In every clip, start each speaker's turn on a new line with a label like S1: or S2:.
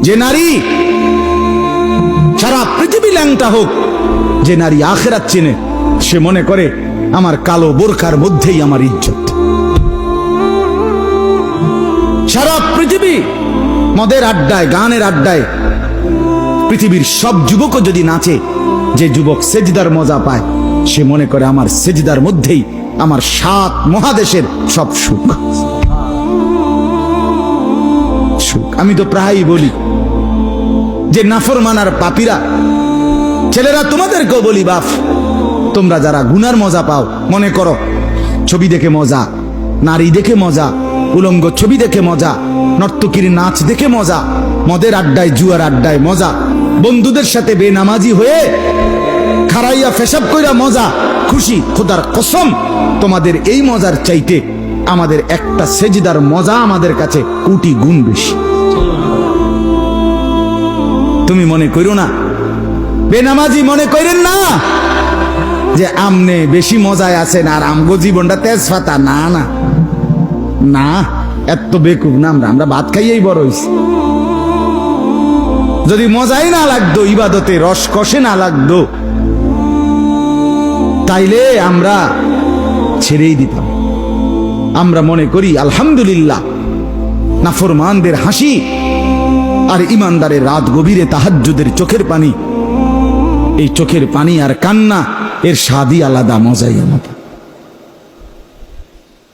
S1: যে নারী সারা পৃথিবী ল্যাংটা হোক, যে নারী আখিরাত চেনে, সে মনে করে আমার কালো বোরকার মধ্যেই আমার ইজ্জত। সারা পৃথিবী মদের আড্ডায়, গানের আড্ডায় পৃথিবীর সব যুবকও যদি নাচে, যে যুবক সেজদার মজা পায়, সে মনে করে আমার সেজদার মধ্যেই আমার 7 মহাদেশের সব সুখ। আমি তো প্রায়ই বলি যে নাফরমানার পাপীরা, ছেলেরা তোমাদেরকেও বলি, বাপ তোমরা যারা গুনার মজা পাও, মনে করো ছবি দেখে মজা, নারী দেখে মজা, উলঙ্গ ছবি দেখে মজা, নর্তকীর নাচ দেখে মজা, মদের আড্ডায় জুয়ার আড্ডায় মজা, বন্ধুদের সাথে বেনামাজি হয়ে খারাইয়া পেশাব কইরা মজা, খুশি। খোদার কসম, তোমাদের এই মজার চাইতে আমাদের একটা সেজদার মজা আমাদের কাছে কোটি গুণ বেশি। তুমি মনে করো না, বেনামাজি মনে করেন না যে আমনে বেশি মজায় আছেন আর আমগো জীবনটা তেজপাতা। না না না, এত বেকুব না আমরা। আমরা ভাত খাইয়েই বড় হইছি। যদি মজাই না লাগতো, ইবাদতে রস কষে না লাগতো, তাইলে আমরা ছেড়েই দিতাম। আমরা মনে করি আলহামদুলিল্লাহ, নাফরমানদের হাসি আর ইমানদারের রাত গভীরে তাহাজ্জুদের চোখের পানি, এই চোখের পানি আর কান্না, এর স্বাদই আলাদা, মজাই আলাদা,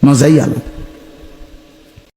S1: মজাই আলাদা।